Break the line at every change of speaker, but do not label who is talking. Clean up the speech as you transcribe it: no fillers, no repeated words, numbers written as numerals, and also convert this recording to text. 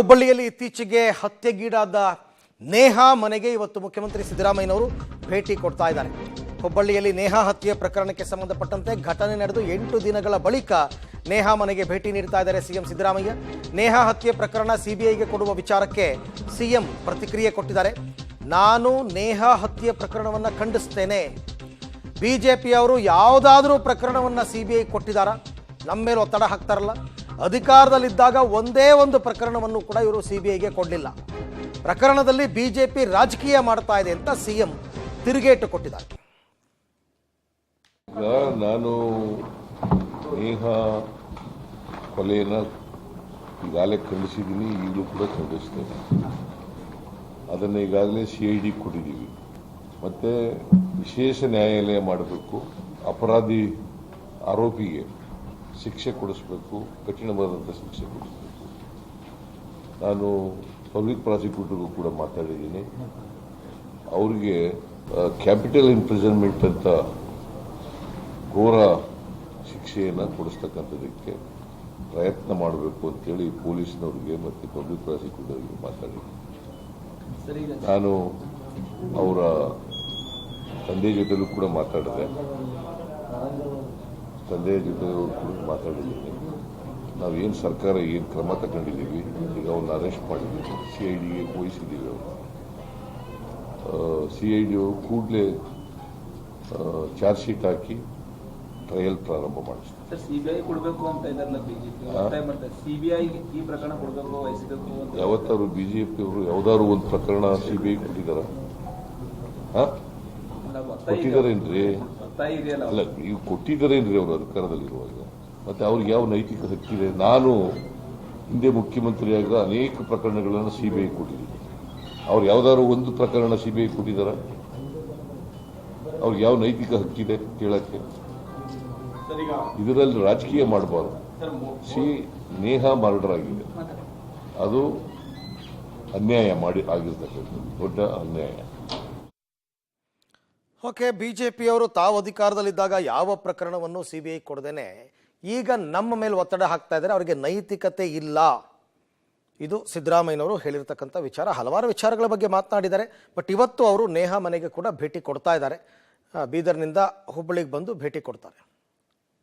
ಹುಬ್ಬಳ್ಳಿಯಲ್ಲಿ ಇತ್ತೀಚೆಗೆ ಹತ್ಯೆಗೀಡಾದ ನೇಹಾ ಮನೆಗೆ ಇವತ್ತು ಮುಖ್ಯಮಂತ್ರಿ ಸಿದ್ದರಾಮಯ್ಯನವರು ಭೇಟಿ ಕೊಡ್ತಾ ಇದ್ದಾರೆ. ಹುಬ್ಬಳ್ಳಿಯಲ್ಲಿ ನೇಹಾ ಹತ್ಯೆ ಪ್ರಕರಣಕ್ಕೆ ಸಂಬಂಧಪಟ್ಟಂತೆ ಘಟನೆ ನಡೆದು 8 ದಿನಗಳ ಬಳಿಕ ನೇಹಾ ಮನೆಗೆ ಭೇಟಿ ನೀಡ್ತಾ ಇದ್ದಾರೆ ಸಿಎಂ ಸಿದ್ದರಾಮಯ್ಯ. ನೇಹಾ ಹತ್ಯೆ ಪ್ರಕರಣ ಸಿಬಿಐಗೆ ಕೊಡುವ ವಿಚಾರಕ್ಕೆ ಸಿಎಂ ಪ್ರತಿಕ್ರಿಯೆ ಕೊಟ್ಟಿದ್ದಾರೆ. ನಾನು ನೇಹಾ ಹತ್ಯೆ ಪ್ರಕರಣವನ್ನು ಖಂಡಿಸ್ತೇನೆ. ಬಿಜೆಪಿಯವರು ಯಾವುದಾದರೂ ಪ್ರಕರಣವನ್ನು ಸಿಬಿಐ ಕೊಟ್ಟಿದ್ದಾರಾ? ನಮ್ಮ ಮೇಲೆ ಒತ್ತಡ ಹಾಕ್ತಾರಲ್ಲ. ಅಧಿಕಾರದಲ್ಲಿದ್ದಾಗ ಒಂದೇ ಒಂದು ಪ್ರಕರಣವನ್ನು ಕೂಡ ಇವರು ಸಿಬಿಐಗೆ ಕೊಡಲಿಲ್ಲ. ಪ್ರಕರಣದಲ್ಲಿ ಬಿಜೆಪಿ ರಾಜಕೀಯ ಮಾಡ್ತಾ ಇದೆ ಅಂತ ಸಿಎಂ ತಿರುಗೇಟು ಕೊಟ್ಟಿದ್ದಾರೆ.
ನಾನು ನೇಹಾ ಕೊಲೆಯನ್ನು ಈಗಾಗಲೇ ಖಂಡಿಸಿದ್ದೀನಿ, ಈಗಲೂ ಕೂಡ ಖಂಡಿಸ್ತೇನೆ. ಅದನ್ನು ಈಗಾಗಲೇ CID ಕೊಟ್ಟಿದ್ದೀವಿ. ಮತ್ತು ವಿಶೇಷ ನ್ಯಾಯಾಲಯ ಮಾಡಬೇಕು, ಅಪರಾಧಿ ಆರೋಪಿಗೆ ಶಿಕ್ಷೆ ಕೊಡಿಸಬೇಕು, ಕಠಿಣವಾದಂಥ ಶಿಕ್ಷೆ ಕೊಡಿಸಬೇಕು. ನಾನು ಪಬ್ಲಿಕ್ ಪ್ರಾಸಿಕ್ಯೂಟರ್ಗೂ ಕೂಡ ಮಾತಾಡಿದ್ದೀನಿ. ಅವರಿಗೆ ಕ್ಯಾಪಿಟಲ್ ಇಂಪ್ರಿಸನ್ಮೆಂಟ್ ಅಂತ ಘೋರ ಶಿಕ್ಷೆಯನ್ನು ಕೊಡಿಸ್ತಕ್ಕಂಥದ್ದಕ್ಕೆ ಪ್ರಯತ್ನ ಮಾಡಬೇಕು ಅಂತೇಳಿ ಪೊಲೀಸ್ನವ್ರಿಗೆ ಮತ್ತು ಪಬ್ಲಿಕ್ ಪ್ರಾಸಿಕ್ಯೂಟರ್ಗೆ ಮಾತಾಡಿದ್ದೀನಿ. ನಾನು ಅವರ ತಂದೆ ಜೊತೆಲೂ ಕೂಡ ಮಾತಾಡಿದೆ. ತಂದೆಯ ಜೊತೆ ಕೂಡ ಮಾತಾಡಿದ್ದೀನಿ. ನಾವೇನು ಸರ್ಕಾರ ಏನು ಕ್ರಮ ತಗೊಂಡಿದ್ದೀವಿ, ಈಗ ಅವ್ರನ್ನ ಅರೆಸ್ಟ್ ಮಾಡಿದ್ದೀವಿ, CIDಗೆ ವಹಿಸಿದ್ದೀವಿ. CID ಕೂಡಲೇ ಚಾರ್ಜ್ ಶೀಟ್ ಹಾಕಿ ಟ್ರಯಲ್ ಪ್ರಾರಂಭ ಮಾಡಿಸ್ತಾರೆ.
ಸಿಬಿಐ ಕೊಡಬೇಕು ಅಂತ ಇದಾರಲ್ಲ ಬಿಜೆಪಿ, ಸಿಬಿಐ ಈ ಪ್ರಕರಣ ಕೊಡಬೇಕು, ವಹಿಸಬೇಕು.
ಯಾವತ್ತಾರು ಬಿಜೆಪಿ ಅವರು ಯಾವ್ದಾದ್ರು ಒಂದು ಪ್ರಕರಣ CBI ಕೊಟ್ಟಿದ್ದಾರ? ಕೊಟ್ಟಿದ್ದಾರೇನ್ರಿ? ಅಲ್ಲ, ನೀವು ಕೊಟ್ಟಿದ್ದಾರೇನ್ರಿ ಅವರು ಅಧಿಕಾರದಲ್ಲಿರುವಾಗ? ಮತ್ತೆ ಅವ್ರಿಗೆ ಯಾವ ನೈತಿಕ ಹಕ್ಕಿದೆ? ನಾನು ಹಿಂದೆ ಮುಖ್ಯಮಂತ್ರಿಯಾಗ ಅನೇಕ ಪ್ರಕರಣಗಳನ್ನು CBI ಕೊಟ್ಟಿದ್ದೀನಿ. ಅವ್ರು ಯಾವ್ದಾದ್ರು ಒಂದು ಪ್ರಕರಣ CBI ಕೊಟ್ಟಿದ್ದಾರ? ಅವ್ರಿಗೆ ಯಾವ ನೈತಿಕ ಹಕ್ಕಿದೆ ಕೇಳಕ್ಕೆ? ಇದರಲ್ಲಿ ರಾಜಕೀಯ ಮಾಡಬಾರ್ದು. ನೇಹಾ ಮರ್ಡರ್ ಆಗಿದೆ, ಅದು ಅನ್ಯಾಯ ಆಗಿರ್ತಕ್ಕಂಥದ್ದು, ದೊಡ್ಡ ಅನ್ಯಾಯ.
ಓಕೆ, ಬಿಜೆಪಿಯವರು ತಾವು ಅಧಿಕಾರದಲ್ಲಿದ್ದಾಗ ಯಾವ ಪ್ರಕರಣವನ್ನು ಸಿಬಿಐ ಕೊಡದೇನೆ ಈಗ ನಮ್ಮ ಮೇಲೆ ಒತ್ತಡ ಹಾಕ್ತಾ ಇದ್ದಾರೆ. ಅವರಿಗೆ ನೈತಿಕತೆ ಇಲ್ಲ. ಇದು ಸಿದ್ದರಾಮಯ್ಯನವರು ಹೇಳಿರ್ತಕ್ಕಂಥ ವಿಚಾರ. ಹಲವಾರು ವಿಚಾರಗಳ ಬಗ್ಗೆ ಮಾತನಾಡಿದ್ದಾರೆ. ಬಟ್ ಇವತ್ತು ಅವರು ನೇಹಾ ಮನೆಗೆ ಕೂಡ ಭೇಟಿ ಕೊಡ್ತಾ ಇದ್ದಾರೆ. ಬೀದರ್ನಿಂದ ಹುಬ್ಬಳ್ಳಿಗೆ ಬಂದು ಭೇಟಿ ಕೊಡ್ತಾರೆ.